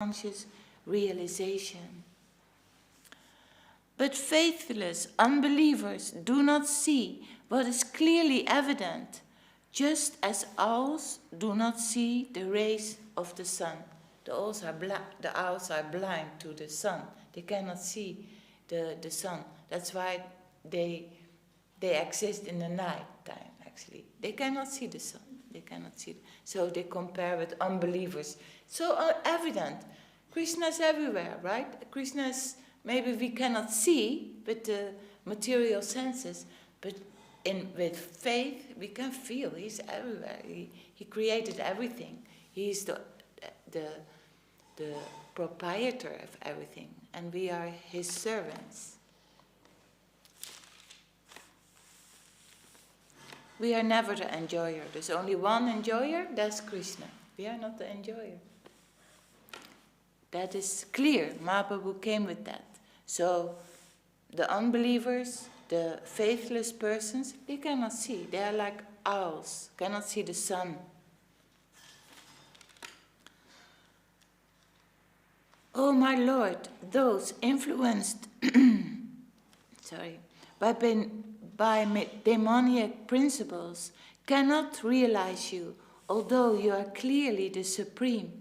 conscious realization. But faithless unbelievers do not see what is clearly evident, just as owls do not see the rays of the sun. The owls are blind to the sun. They cannot see the sun. That's why they exist in the night time, actually. They cannot see the sun. They cannot see. So they compare with unbelievers. So evident. Krishna is everywhere, right? Krishna is, maybe we cannot see with the material senses, but with faith we can feel. He's everywhere. He created everything. He's the proprietor of everything, and we are his servants. We are never the enjoyer. There's only one enjoyer, that's Krishna. We are not the enjoyer. That is clear. Mahaprabhu came with that. So the unbelievers, the faithless persons, they cannot see. They are like owls, cannot see the sun. Oh my Lord, those influenced by demoniac principles cannot realize you, although you are clearly the supreme,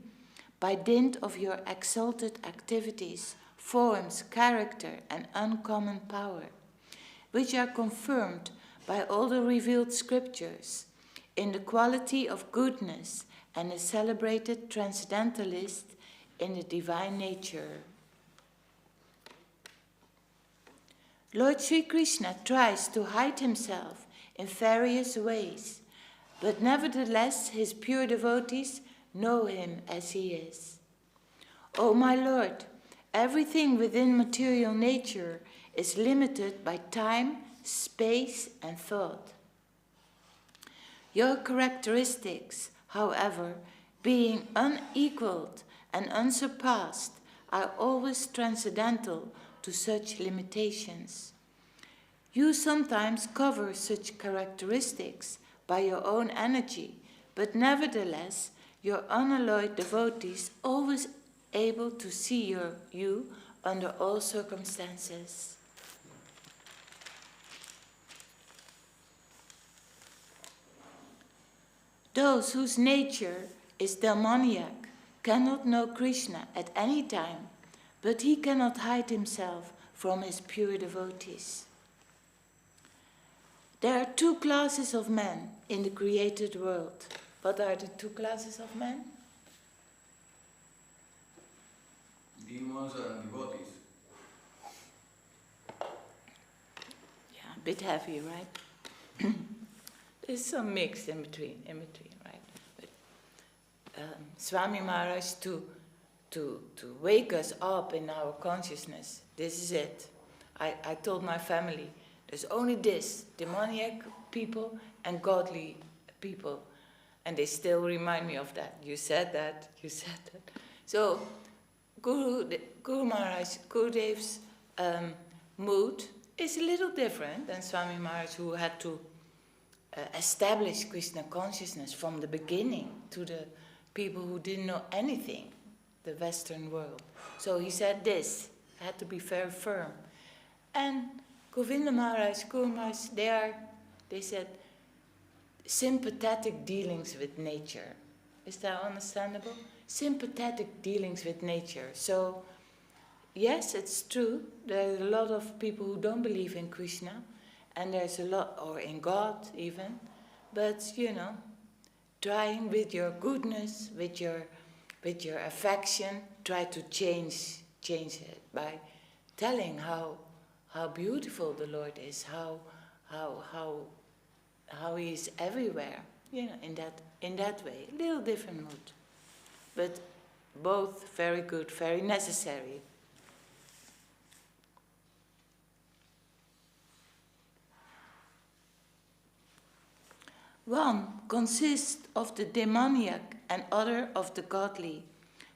by dint of your exalted activities, forms, character, and uncommon power, which are confirmed by all the revealed scriptures in the quality of goodness and a celebrated transcendentalist in the divine nature. Lord Sri Krishna tries to hide himself in various ways, but nevertheless his pure devotees know him as he is. O my Lord, everything within material nature is limited by time, space, and thought. Your characteristics, however, being unequaled and unsurpassed, are always transcendental to such limitations. You sometimes cover such characteristics by your own energy, but nevertheless, your unalloyed devotees always able to see you under all circumstances. Those whose nature is demoniac cannot know Krishna at any time, but he cannot hide himself from his pure devotees. There are two classes of men in the created world. What are the two classes of men? Demons and devotees. Yeah, a bit heavy, right? There's some mix in between, right? But Swami Maharaj to wake us up in our consciousness. This is it. I told my family, there's only this, demoniac people and godly people. And they still remind me of that. You said that. So Guru Maharaj, Gurudev's mood is a little different than Swami Maharaj, who had to establish Krishna consciousness from the beginning to the people who didn't know anything, the Western world. So he said this, had to be very firm. And Govinda Maharaj, Guru Maharaj, they said, sympathetic dealings with nature. Is that understandable? Sympathetic dealings with nature. So, yes, it's true. There are a lot of people who don't believe in Krishna, and there's a lot, or in God even. But, trying with your goodness, with your affection, try to change it by telling how beautiful the Lord is, how he is everywhere, in that way. A little different mood, but both very good, very necessary. One consists of the demoniac and other of the godly.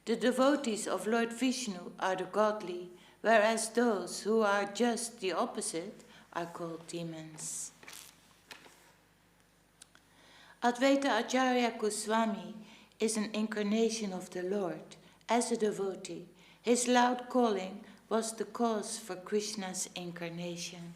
The devotees of Lord Vishnu are the godly, whereas those who are just the opposite are called demons. Advaita Acharya Goswami is an incarnation of the Lord as a devotee. His loud calling was the cause for Krishna's incarnation.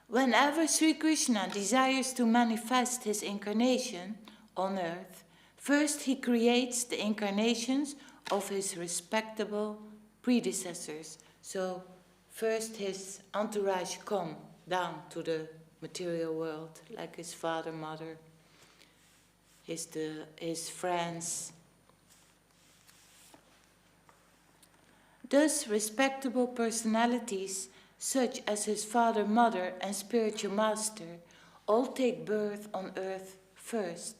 Whenever Sri Krishna desires to manifest his incarnation on earth, first he creates the incarnations of his respectable predecessors. So first his entourage come down to the material world, like his father, mother, his friends. Thus, respectable personalities such as his father, mother, and spiritual master all take birth on earth first.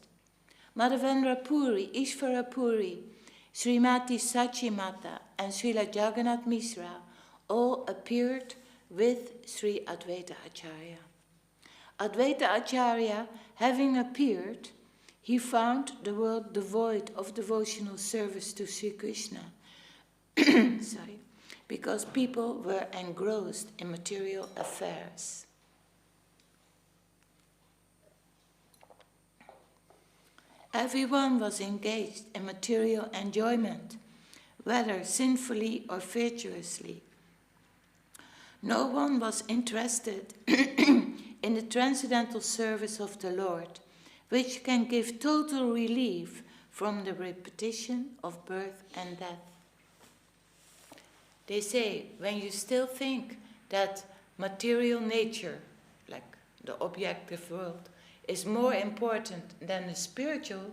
Madhavendra Puri, Ishvara Puri, Srimati Sachi Mata, and Srila Jagannath Mishra all appeared with Sri Advaita Acharya. Advaita Acharya, having appeared, he found the world devoid of devotional service to Sri Krishna. Because people were engrossed in material affairs. Everyone was engaged in material enjoyment, whether sinfully or virtuously. No one was interested in the transcendental service of the Lord, which can give total relief from the repetition of birth and death. They say, when you still think that material nature, like the objective world, is more important than the spiritual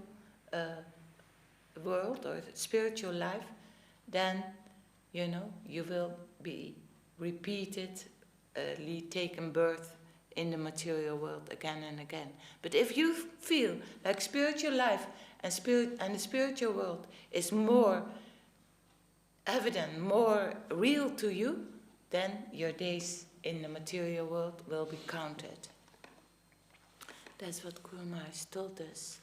world or the spiritual life, then, you will be repeatedly taken birth in the material world again and again. But if you feel like spiritual life and the spiritual world is more evident, more real to you, then your days in the material world will be counted. That's what Guru Maharaj told us.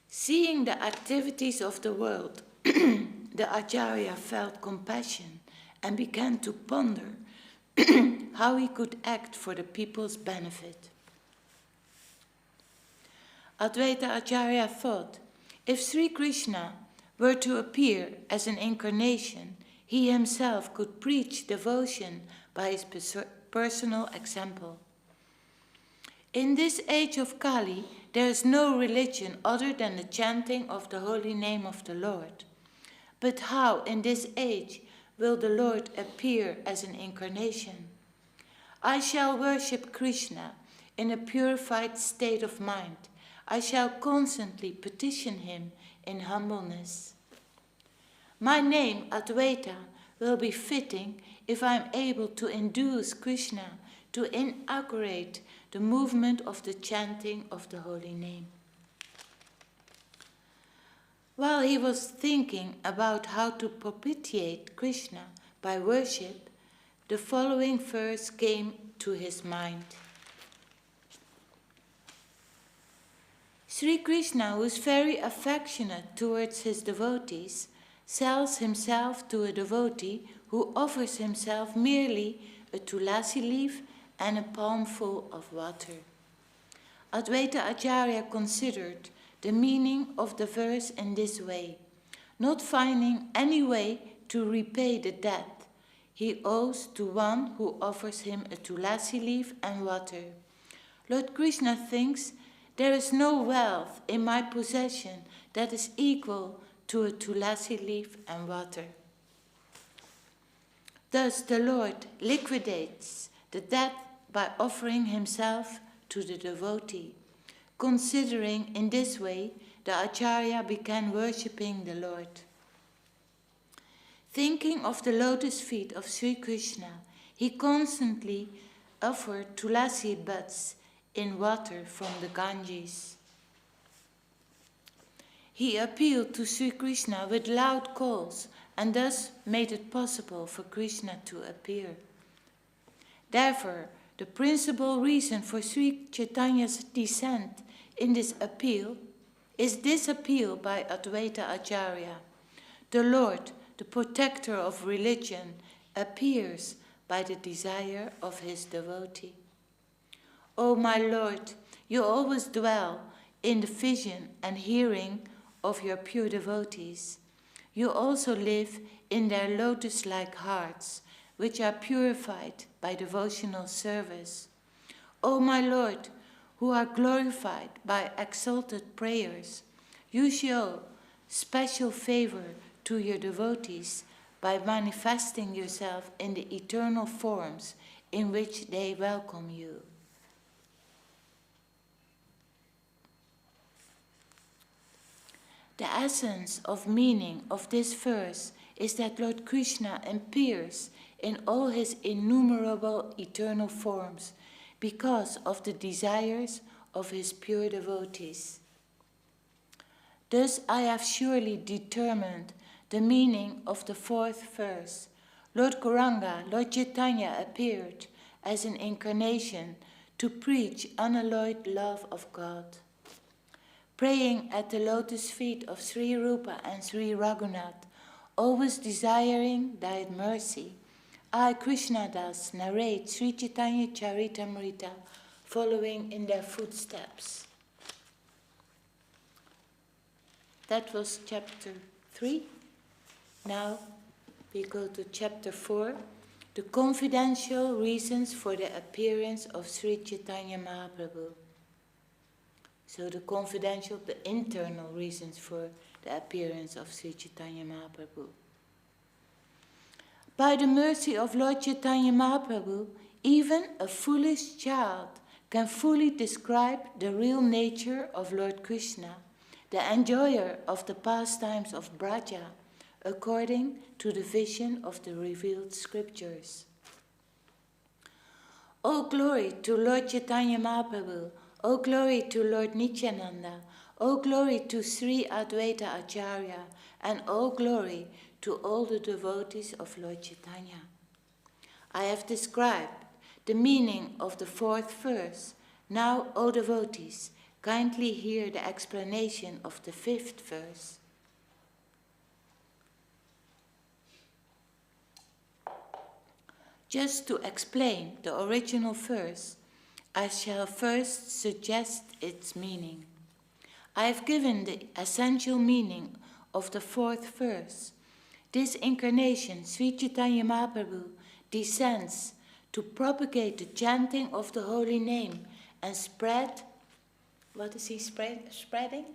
Seeing the activities of the world, the Acharya felt compassion and began to ponder how he could act for the people's benefit. Advaita Acharya thought, if Sri Krishna were to appear as an incarnation, he himself could preach devotion by his personal example. In this age of Kali, there is no religion other than the chanting of the holy name of the Lord. But how in this age will the Lord appear as an incarnation? I shall worship Krishna in a purified state of mind. I shall constantly petition him in humbleness. My name, Advaita, will be fitting if I am able to induce Krishna to inaugurate the movement of the chanting of the holy name. While he was thinking about how to propitiate Krishna by worship, the following verse came to his mind. Sri Krishna, who is very affectionate towards his devotees, sells himself to a devotee who offers himself merely a tulasi leaf and a palmful of water. Advaita Acharya considered the meaning of the verse in this way, not finding any way to repay the debt he owes to one who offers him a tulasi leaf and water. Lord Krishna thinks, there is no wealth in my possession that is equal to a tulasi leaf and water. Thus the Lord liquidates the debt by offering himself to the devotee. Considering in this way, the Acharya began worshipping the Lord. Thinking of the lotus feet of Sri Krishna, he constantly offered tulasi buds in water from the Ganges. He appealed to Sri Krishna with loud calls and thus made it possible for Krishna to appear. Therefore, the principal reason for Sri Chaitanya's descent in this appeal is this appeal by Advaita Acharya. The Lord, the protector of religion, appears by the desire of his devotee. O my Lord, you always dwell in the vision and hearing of your pure devotees. You also live in their lotus-like hearts, which are purified by devotional service. O my Lord, who are glorified by exalted prayers, you show special favor to your devotees by manifesting yourself in the eternal forms in which they welcome you. The essence of meaning of this verse is that Lord Krishna appears in all his innumerable eternal forms because of the desires of his pure devotees. Thus I have surely determined the meaning of the fourth verse. Lord Gauranga, Lord Chaitanya appeared as an incarnation to preach unalloyed love of God. Praying at the lotus feet of Sri Rupa and Sri Raghunath, always desiring thy mercy, I, Krishnadas, narrate Sri Chaitanya Charitamrita, following in their footsteps. That was chapter 3. Now we go to chapter 4, the confidential reasons for the appearance of Sri Chaitanya Mahaprabhu. So the confidential, the internal reasons for the appearance of Sri Chaitanya Mahaprabhu. By the mercy of Lord Chaitanya Mahaprabhu, even a foolish child can fully describe the real nature of Lord Krishna, the enjoyer of the pastimes of Braja, according to the vision of the revealed scriptures. O glory to Lord Chaitanya Mahaprabhu, O glory to Lord Nityananda, O glory to Sri Advaita Acharya, and O glory to all the devotees of Lord Chaitanya. I have described the meaning of the fourth verse. Now, O devotees, kindly hear the explanation of the fifth verse. Just to explain the original verse, I shall first suggest its meaning. I have given the essential meaning of the fourth verse. This incarnation, Sri Chaitanya Mahaprabhu, descends to propagate the chanting of the holy name and spread. What is he spreading?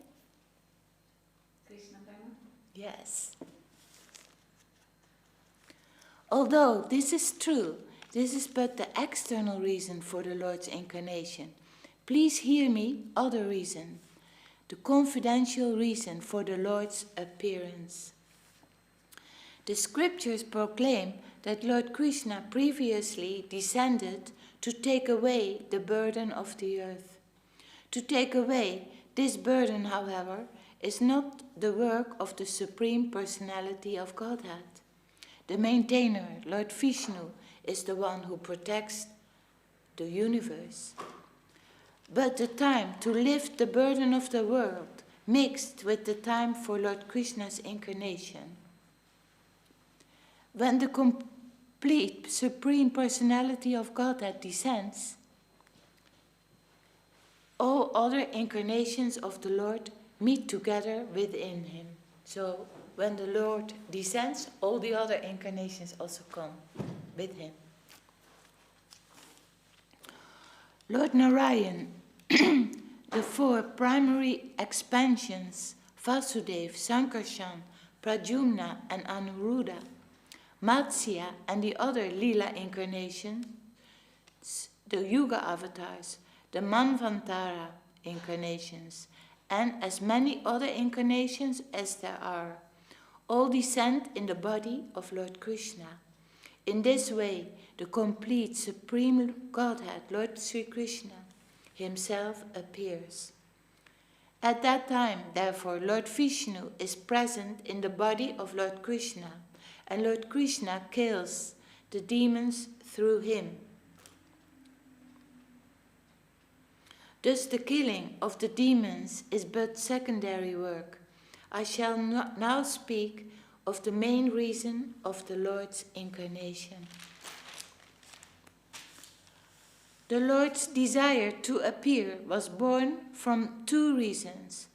Krishna Prema? Yes. Although this is true, this is but the external reason for the Lord's incarnation. Please hear me, other reason, the confidential reason for the Lord's appearance. The scriptures proclaim that Lord Krishna previously descended to take away the burden of the earth. To take away this burden, however, is not the work of the Supreme Personality of Godhead. The maintainer, Lord Vishnu, is the one who protects the universe. But the time to lift the burden of the world mixed with the time for Lord Krishna's incarnation. When the complete Supreme Personality of Godhead descends, all other incarnations of the Lord meet together within him. So when the Lord descends, all the other incarnations also come with him. Lord Narayan, the four primary expansions, Vasudev, Sankarshan, Pradyumna, and Anuruddha, Matsya and the other Leela incarnations, the Yuga avatars, the Manvantara incarnations, and as many other incarnations as there are, all descend in the body of Lord Krishna. In this way, the complete Supreme Godhead, Lord Sri Krishna, himself appears. At that time, therefore, Lord Vishnu is present in the body of Lord Krishna, and Lord Krishna kills the demons through him. Thus the killing of the demons is but secondary work. I shall now speak of the main reason of the Lord's incarnation. The Lord's desire to appear was born from two reasons.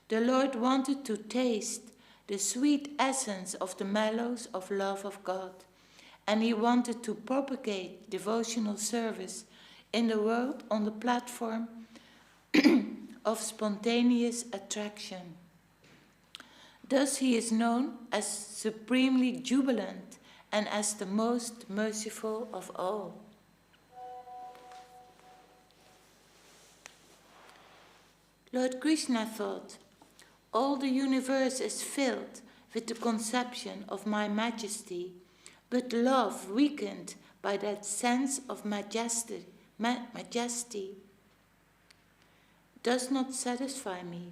The Lord wanted to taste the sweet essence of the mellows of love of God, and he wanted to propagate devotional service in the world on the platform of spontaneous attraction. Thus he is known as supremely jubilant and as the most merciful of all. Lord Krishna thought, all the universe is filled with the conception of my majesty, but love weakened by that sense of majesty does not satisfy me.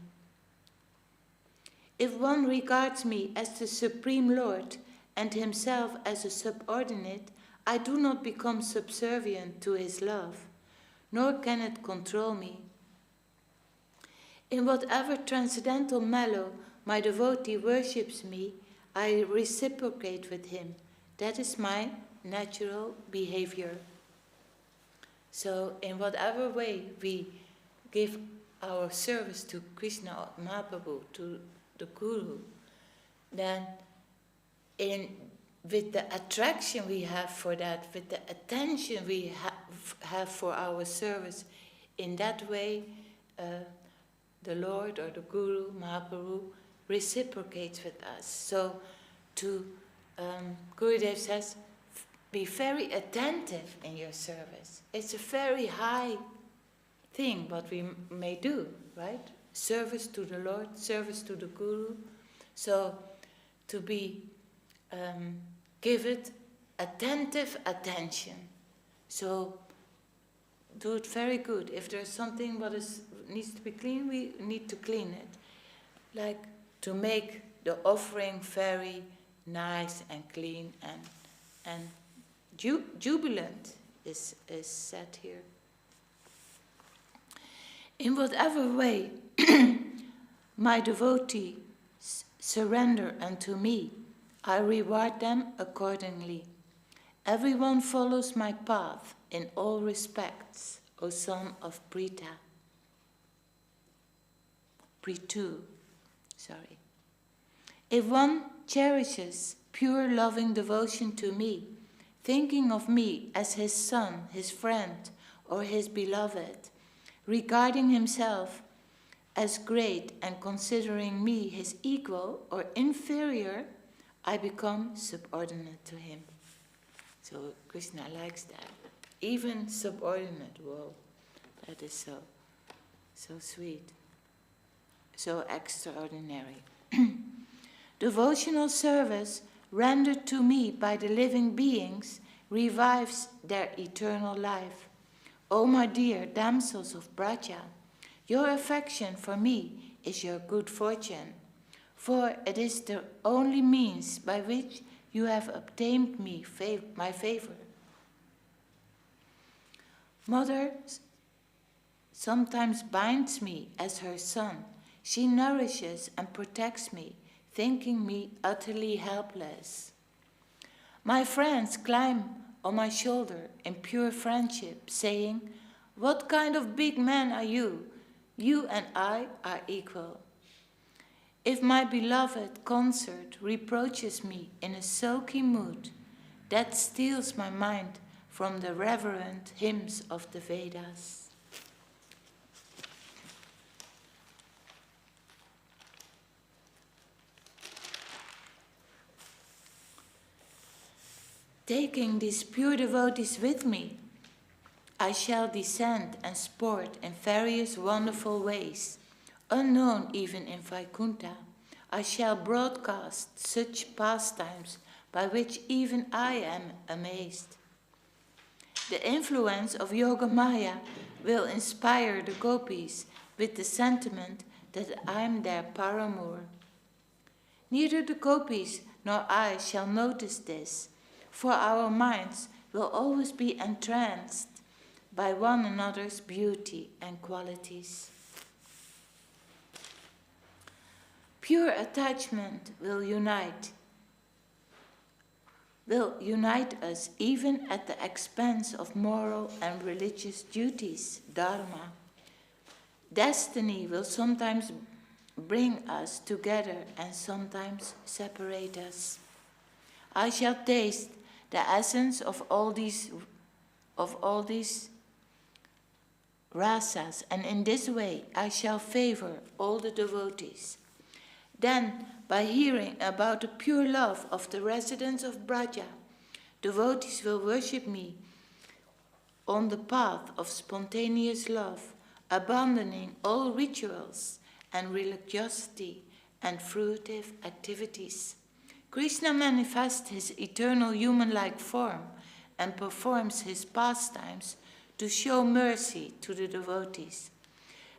If one regards me as the Supreme Lord and himself as a subordinate, I do not become subservient to his love, nor can it control me. In whatever transcendental mellow my devotee worships me, I reciprocate with him. That is my natural behavior. So in whatever way we give our service to Krishna or Mahaprabhu, to the Guru, then with the attraction we have for that, with the attention we have for our service, in that way the Lord or the Guru, Mahaprabhu, reciprocates with us. So Gurudev says, be very attentive in your service. It's a very high thing what we may do, right? Service to the Lord, service to the Guru. So to be, give it attentive attention. So do it very good. If there's something what needs to be clean, we need to clean it. Like to make the offering very nice and clean and jubilant is said here. In whatever way my devotees surrender unto me, I reward them accordingly. Everyone follows my path in all respects, O son of Pritu. If one cherishes pure loving devotion to me, thinking of me as his son, his friend, or his beloved, regarding himself as great and considering me his equal or inferior, I become subordinate to him. So Krishna likes that. Even subordinate, whoa, that is so sweet, so extraordinary. Devotional service rendered to me by the living beings revives their eternal life. O my dear damsels of Braja, your affection for me is your good fortune, for it is the only means by which you have obtained me my favor. Mother sometimes binds me as her son. She nourishes and protects me, thinking me utterly helpless. My friends climb on my shoulder in pure friendship, saying, "What kind of big man are you? You and I are equal." If my beloved consort reproaches me in a sulky mood, that steals my mind from the reverent hymns of the Vedas. Taking these pure devotees with me, I shall descend and sport in various wonderful ways, unknown even in Vaikuntha. I shall broadcast such pastimes by which even I am amazed. The influence of Yoga Maya will inspire the gopis with the sentiment that I am their paramour. Neither the gopis nor I shall notice this, for our minds will always be entranced by one another's beauty and qualities. Pure attachment will unite will unite us even at the expense of moral and religious duties, dharma. Destiny will sometimes bring us together and sometimes separate us. I shall taste the essence of all these rasas, and in this way I shall favor all the devotees. Then, by hearing about the pure love of the residents of Braja, devotees will worship me on the path of spontaneous love, abandoning all rituals and religiosity and fruitive activities. Krishna manifests his eternal human-like form and performs his pastimes to show mercy to the devotees.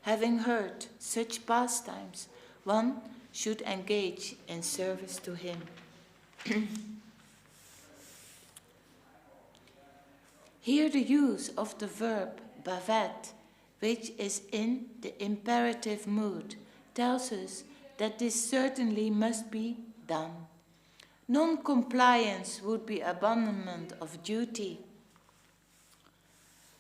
Having heard such pastimes, one should engage in service to him. Here the use of the verb bhavet, which is in the imperative mood, tells us that this certainly must be done. Non-compliance would be abandonment of duty.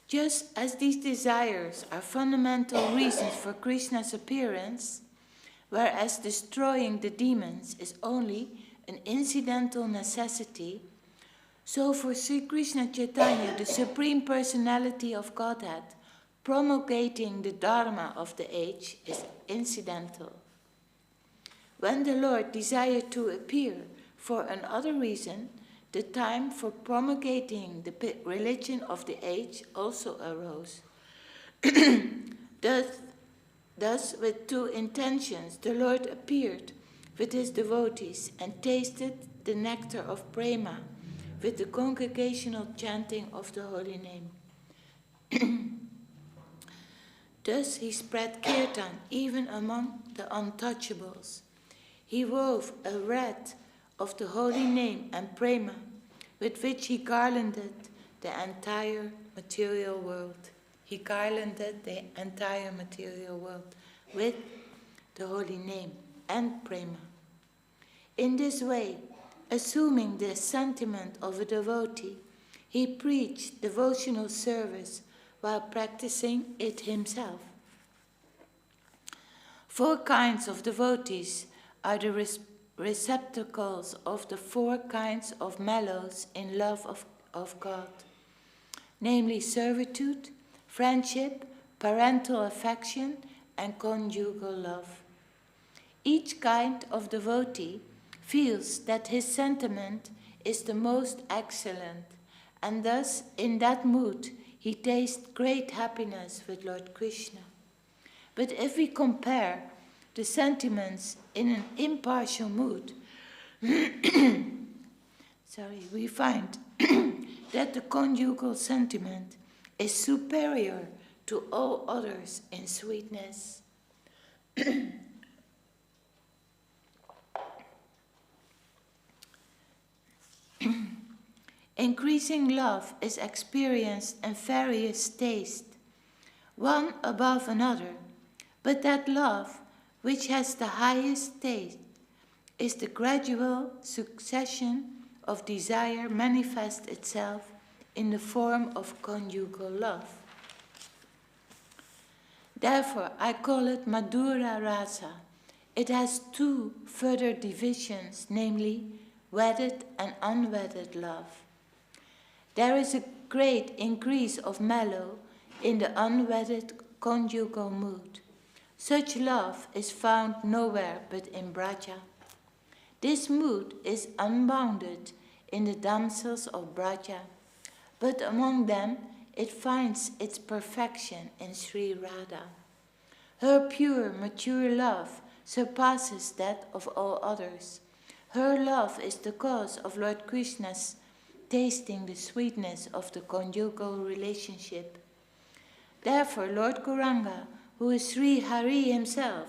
Just as these desires are fundamental reasons for Krishna's appearance, whereas destroying the demons is only an incidental necessity, so for Sri Krishna Chaitanya, the Supreme Personality of Godhead, promulgating the Dharma of the age is incidental. When the Lord desired to appear for another reason, the time for promulgating the religion of the age also arose. Thus, with two intentions, the Lord appeared with his devotees and tasted the nectar of prema with the congregational chanting of the holy name. Thus he spread kirtan even among the untouchables. He wove a wreath of the holy name and prema with which he garlanded the entire material world. He garlanded the entire material world with the holy name and prema. In this way, assuming the sentiment of a devotee, he preached devotional service while practicing it himself. 4 kinds of devotees are the receptacles of the 4 kinds of mellows in love of God, namely servitude, friendship, parental affection, and conjugal love. Each kind of devotee feels that his sentiment is the most excellent, and thus in that mood he tastes great happiness with Lord Krishna. But if we compare the sentiments in an impartial mood, we find that the conjugal sentiment is superior to all others in sweetness. Increasing love is experienced in various tastes, one above another, but that love which has the highest taste is the gradual succession of desire manifests itself in the form of conjugal love. Therefore, I call it Madhura Rasa. It has 2 further divisions, namely wedded and unwedded love. There is a great increase of mellow in the unwedded conjugal mood. Such love is found nowhere but in Braja. This mood is unbounded in the damsels of Braja, but among them it finds its perfection in Sri Radha. Her pure, mature love surpasses that of all others. Her love is the cause of Lord Krishna's tasting the sweetness of the conjugal relationship. Therefore, Lord Gauranga, who is Sri Hari himself,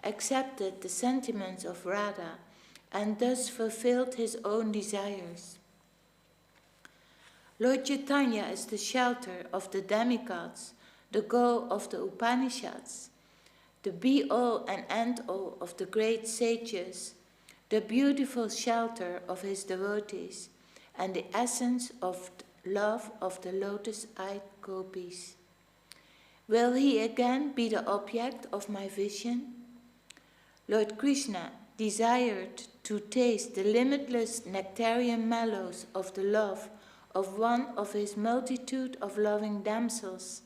accepted the sentiments of Radha and thus fulfilled his own desires. Lord Chaitanya is the shelter of the demigods, the goal of the Upanishads, the be-all and end-all of the great sages, the beautiful shelter of his devotees, and the essence of love of the lotus-eyed gopis. Will he again be the object of my vision? Lord Krishna desired to taste the limitless nectarian mellows of the love of one of his multitude of loving damsels.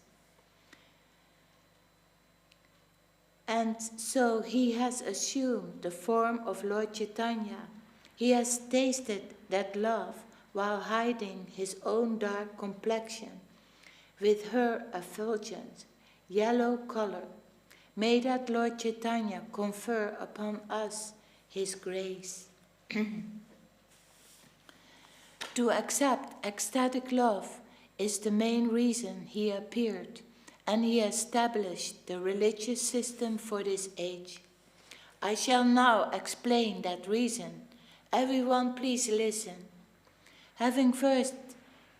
And so he has assumed the form of Lord Chaitanya. He has tasted that love while hiding his own dark complexion with her effulgent yellow color. May that Lord Chaitanya confer upon us his grace. To accept ecstatic love is the main reason he appeared, and he established the religious system for this age. I shall now explain that reason. Everyone please listen. Having first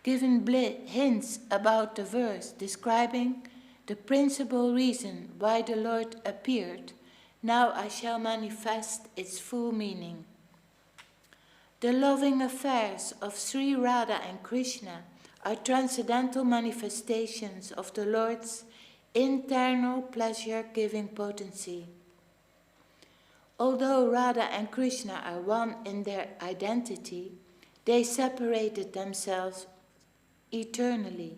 given hints about the verse describing the principal reason why the Lord appeared, now I shall manifest its full meaning. The loving affairs of Sri Radha and Krishna are transcendental manifestations of the Lord's internal pleasure-giving potency. Although Radha and Krishna are one in their identity, they separated themselves eternally.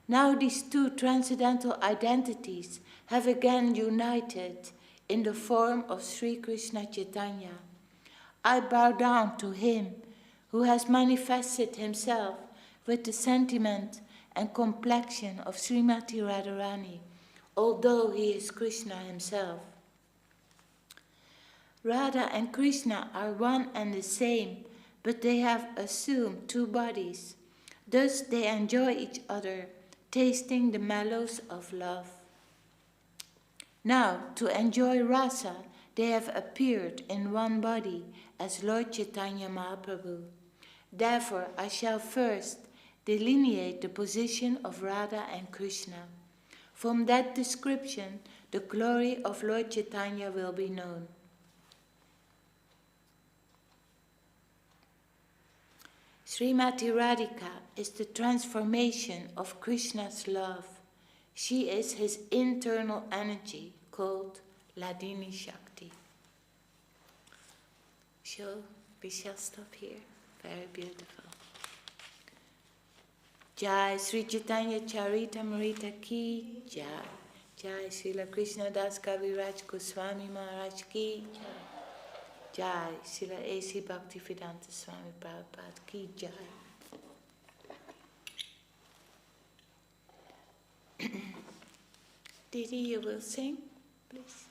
Now these two transcendental identities have again united in the form of Sri Krishna Chaitanya. I bow down to him who has manifested himself with the sentiment and complexion of Srimati Radharani, although he is Krishna himself. Radha and Krishna are one and the same, but they have assumed two bodies. Thus they enjoy each other, tasting the mellows of love. Now, to enjoy rasa, they have appeared in one body as Lord Chaitanya Mahaprabhu. Therefore, I shall first delineate the position of Radha and Krishna. From that description, the glory of Lord Chaitanya will be known. Srimati Radhika is the transformation of Krishna's love. She is his internal energy called Ladini Shakti. So we shall stop here. Very beautiful. Jai Sri Chaitanya Charitamrita ki Jai. Jai Srila Krishna Das Kaviraj Goswami Maharaj ki Jai. Jai Srila A.C. Bhaktivedanta Swami Prabhupada ki Jai. Didi, you will sing, please.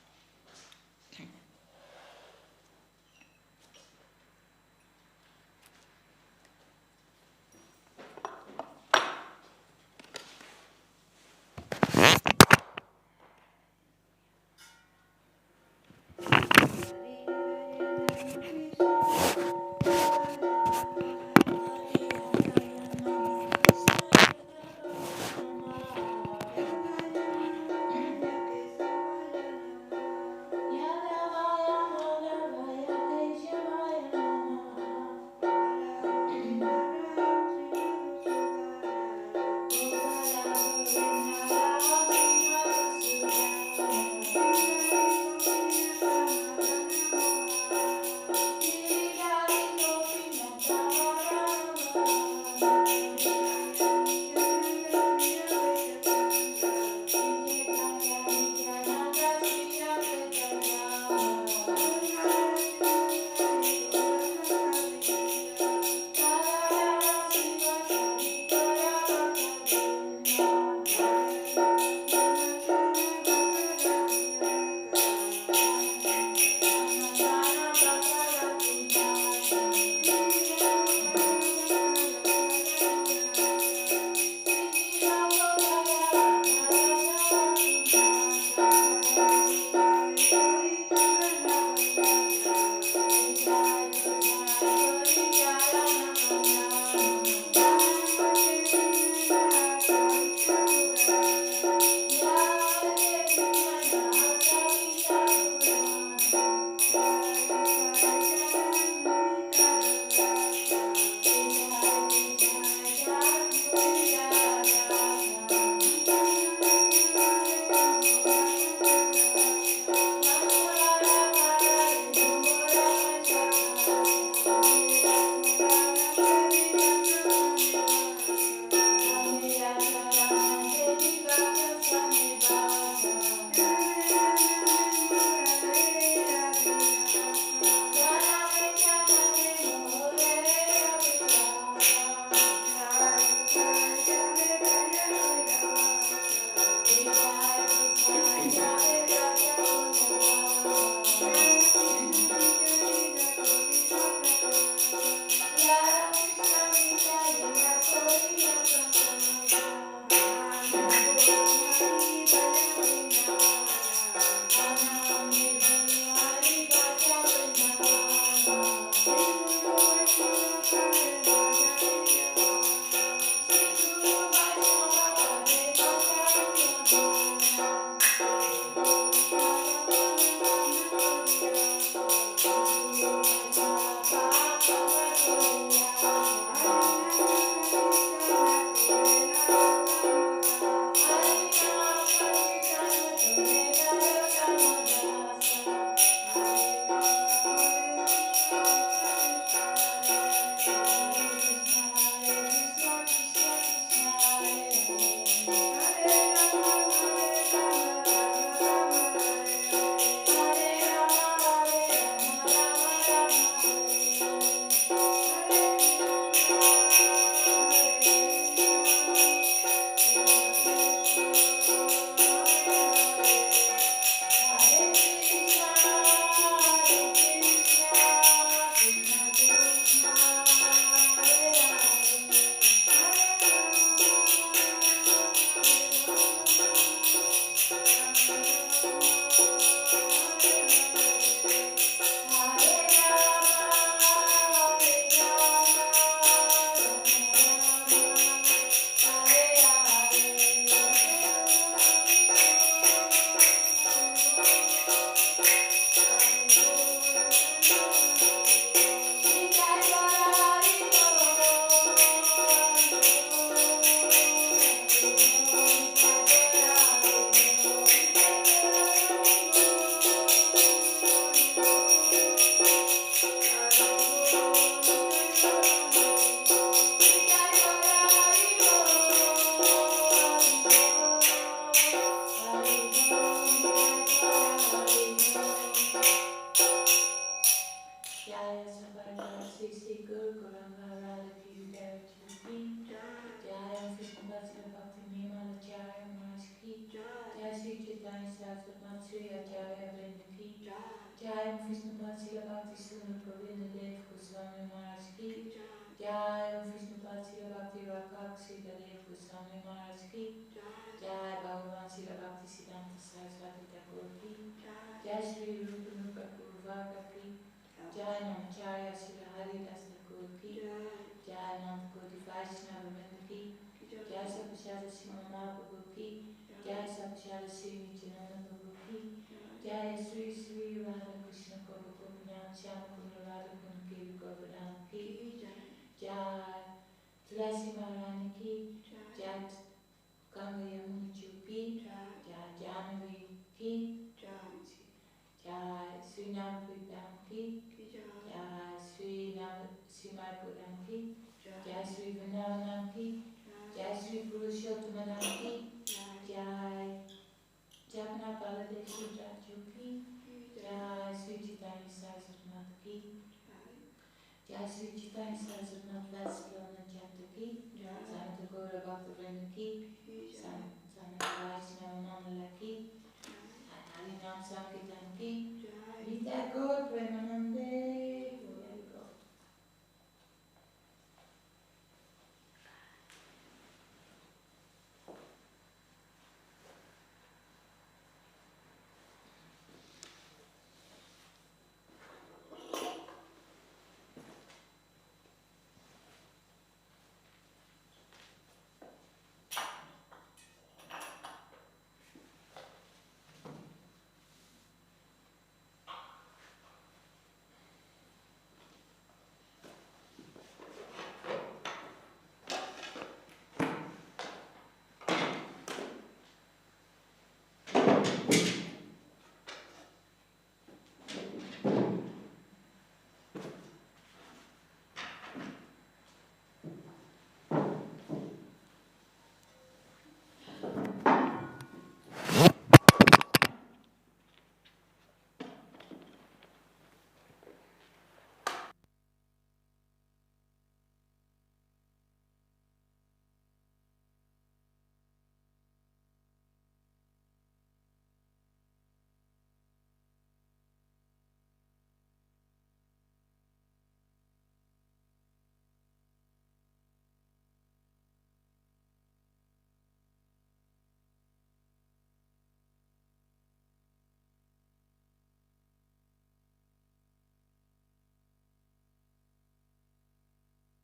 Acharya Vrinda ki, Jai Vishnu Patsila Bhakti Sundar Govinda Dev Goswami Maharaj ki, Jai Vishnu Patsila Bhakti Rakak Sita Dev Goswami Maharaj ki, Jai Bhagavan Sila Bhakti Siddhanta Saraswati Thakur ki, Jai Sri Rupa Nupa Guruvaka ki, Jai Namacharya Sila Haridas Thakur ki, Jai Nanda Koti Vaishnava Vrinda ki, Jai Sapashada Sima Mahaprabhu ki, Jai Sapashada Sri Nityananda Prabhu ki, Jai Sri Sri Radha Krishna Gopa Gopinath Shyama Kunda Radha Kunda Kiri Govardhan ki, Jai Tulasi Maharani ki, Jai Ganga Yamuna Chupi, Jai Jahnavi ki, Jai Sri Namapritham ki, Jai Sri Simapuram ki, Jai Sri Vrindavanam ki, Jai Sri Purushottamanam ki, Jai Jagannath Baladev Sudraju ki, Jai Sri Chaitanya Saraswati ki, Jai Sri Chaitanya Saraswati Vasalavana Chatta ki, Santa Gaura Bhakta Vrinda ki, Santa Vaishnava Mandala ki,